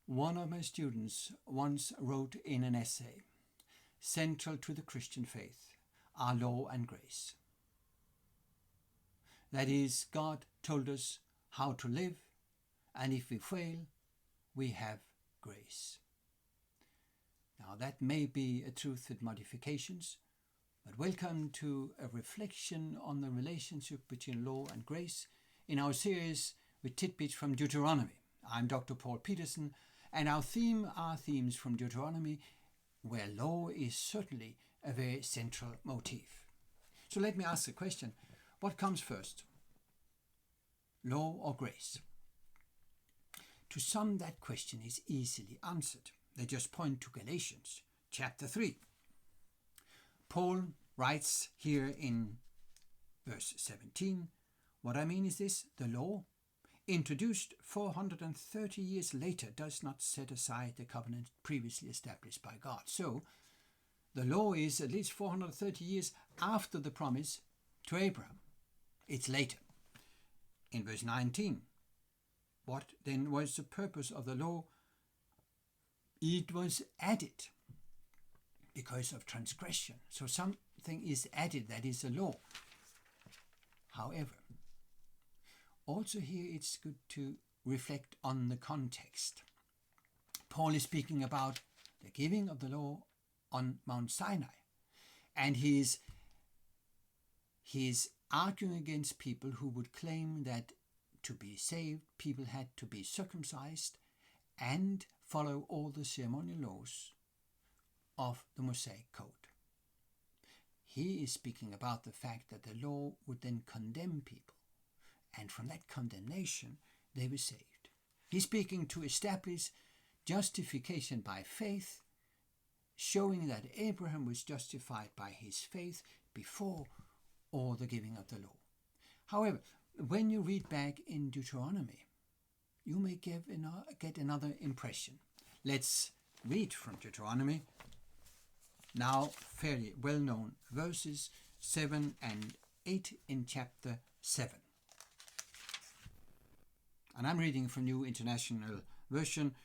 One of my students once wrote in an essay, "Central to the Christian faith are law and grace." That is, God told us how to live, and if we fail, we have grace. Now that may be a truth with modifications, but welcome to a reflection on the relationship between law and grace in our series with Tidbits from Deuteronomy. I'm Dr. Paul Petersen, and our theme are themes from Deuteronomy, where law is certainly a very central motif. So let me ask the question, what comes first? Law or grace? To some, that question is easily answered. They just point to Galatians chapter 3. Paul writes here in verse 17, "What I mean is this, the law, introduced 430 years later, does not set aside the covenant previously established by God." So, the law is at least 430 years after the promise to Abraham. It's later. In verse 19, what then was the purpose of the law? It was added because of transgression. So something is added, that is a law. However, also here it's good to reflect on the context. Paul is speaking about the giving of the law on Mount Sinai, and he is arguing against people who would claim that to be saved, people had to be circumcised and follow all the ceremonial laws of the Mosaic Code. He is speaking about the fact that the law would then condemn people, and from that condemnation they were saved. He's speaking to establish justification by faith, showing that Abraham was justified by his faith before or the giving of the law. However, when you read back in Deuteronomy, you may get another impression. Let's read from Deuteronomy, now fairly well-known verses 7 and 8 in chapter 7. And I'm reading from New International Version.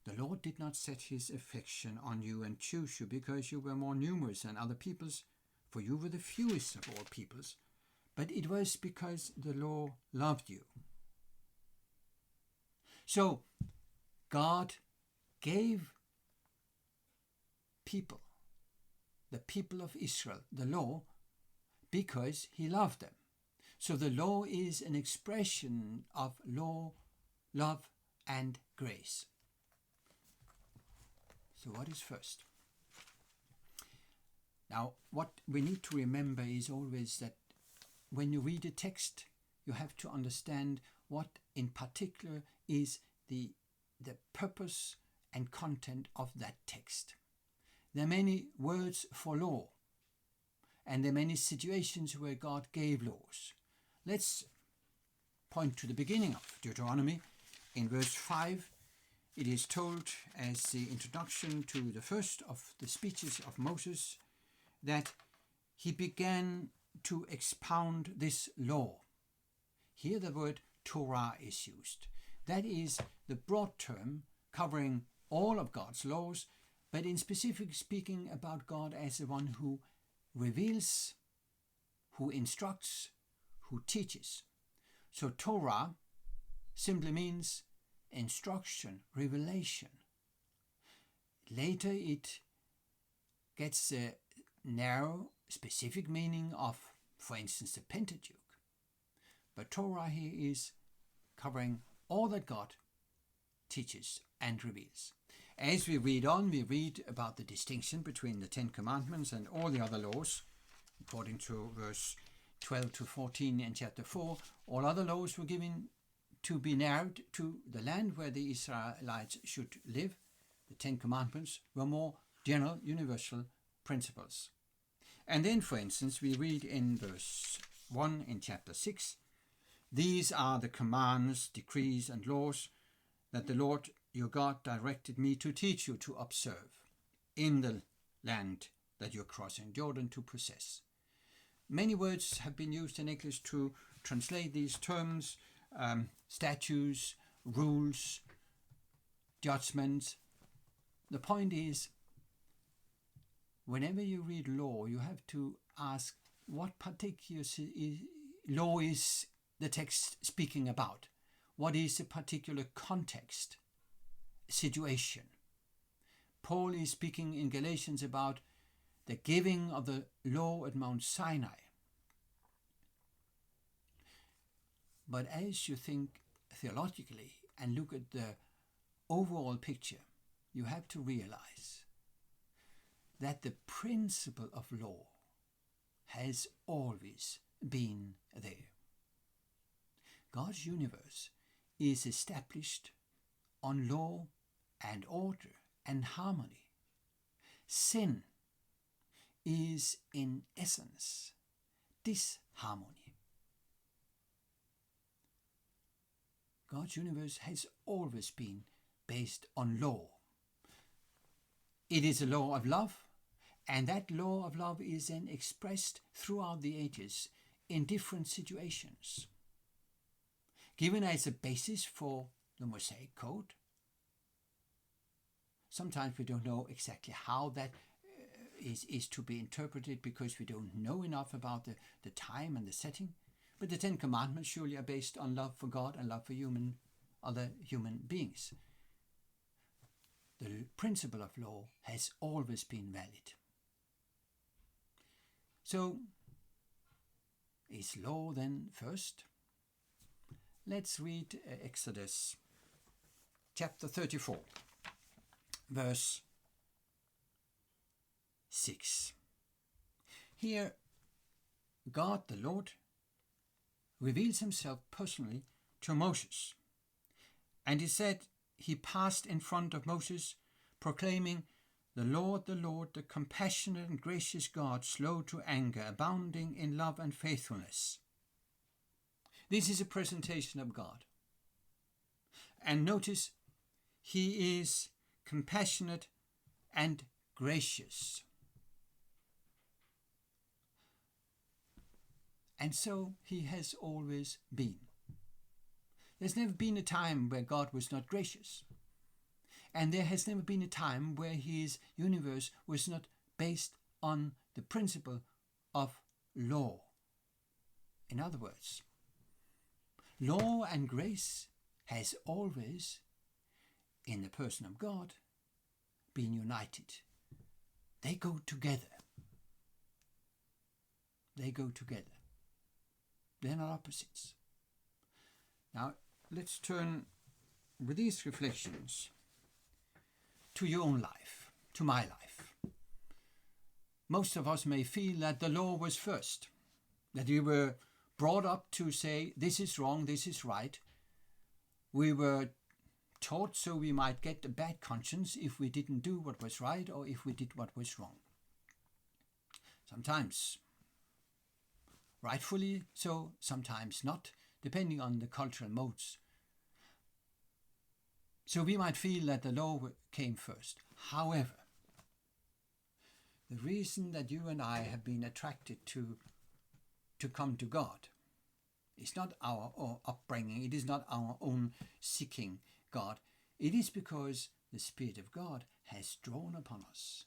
"The Lord did not set his affection on you and choose you because you were more numerous than other peoples, for you were the fewest of all peoples, but it was because the law loved you." So, God gave people, the people of Israel, the law because he loved them. So the law is an expression of law, love, and grace. So what is first? Now, what we need to remember is always that when you read a text, you have to understand what in particular is the purpose and content of that text. There are many words for law, and there are many situations where God gave laws. Let's point to the beginning of Deuteronomy. In verse 5, it is told as the introduction to the first of the speeches of Moses that he began to expound this law. Here the word Torah is used. That is the broad term covering all of God's laws, but in specific speaking about God as the one who reveals, who instructs, who teaches. So Torah simply means instruction, revelation. Later it gets a narrow, specific meaning of, for instance, the Pentateuch. But Torah here is covering all that God teaches and reveals. As we read on, we read about the distinction between the Ten Commandments and all the other laws. According to verse 12 to 14 in chapter 4, all other laws were given to be narrowed to the land where the Israelites should live. The Ten Commandments were more general, universal principles. And then, for instance, we read in verse 1 in chapter 6, "These are the commands, decrees, and laws that the Lord your God directed me to teach you to observe in the land that you're crossing Jordan to possess." Many words have been used in English to translate these terms, statutes, rules, judgments. The point is, whenever you read law, you have to ask what particular law is the text speaking about. What is the particular context, situation? Paul is speaking in Galatians about the giving of the law at Mount Sinai. But as you think theologically and look at the overall picture, you have to realize that the principle of law has always been there. God's universe is established on law and order and harmony. Sin is in essence disharmony. God's universe has always been based on law. It is a law of love, and that law of love is then expressed throughout the ages in different situations, given as a basis for the Mosaic Code. Sometimes we don't know exactly how that is to be interpreted because we don't know enough about the time and the setting. But the Ten Commandments surely are based on love for God and love for other human beings. The principle of law has always been valid. So, is law then first? Let's read Exodus chapter 34, verse 6. Here, God the Lord reveals himself personally to Moses. And he said, he passed in front of Moses, proclaiming, the Lord, the compassionate and gracious God, slow to anger, abounding in love and faithfulness. This is a presentation of God. And notice, he is compassionate and gracious. And so he has always been. There's never been a time where God was not gracious. And there has never been a time where his universe was not based on the principle of law. In other words, law and grace has always, in the person of God, been united. They go together. They go together. They're not opposites. Now, let's turn with these reflections to your own life, to my life. Most of us may feel that the law was first, that we were brought up to say, this is wrong, this is right. We were taught so we might get a bad conscience if we didn't do what was right or if we did what was wrong. Sometimes rightfully so, sometimes not, depending on the cultural modes. So we might feel that the law came first. However, the reason that you and I have been attracted to come to God is not our upbringing, it is not our own seeking God. It is because the Spirit of God has drawn upon us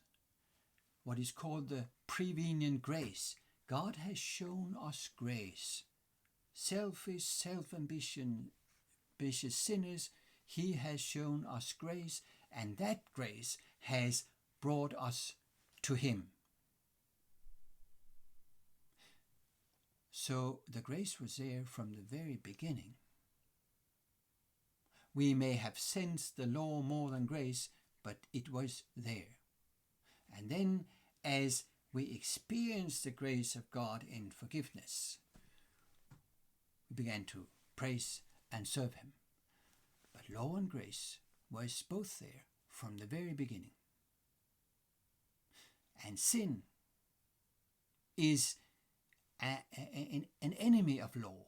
what is called the prevenient grace. God has shown us grace. Selfish, self-ambitious sinners, he has shown us grace, and that grace has brought us to him. So the grace was there from the very beginning. We may have sensed the law more than grace, but it was there. And then as we experienced the grace of God in forgiveness, we began to praise and serve him. But law and grace was both there from the very beginning. And sin is an enemy of law,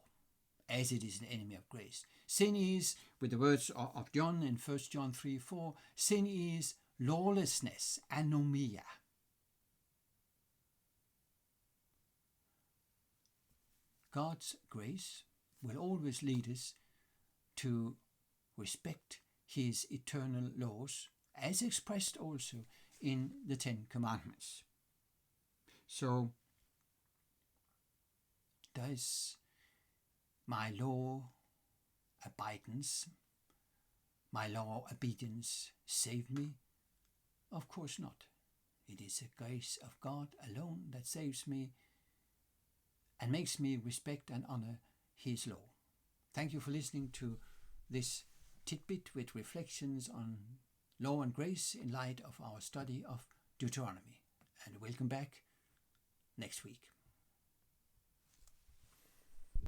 as it is an enemy of grace. Sin is, with the words of John in 1 John 3:4, sin is lawlessness, anomia. God's grace will always lead us to respect his eternal laws, as expressed also in the Ten Commandments. So, does my law abidance, my law obedience save me? Of course not. It is the grace of God alone that saves me and makes me respect and honor His law. Thank you for listening to this tidbit with reflections on law and grace in light of our study of Deuteronomy. And welcome back next week.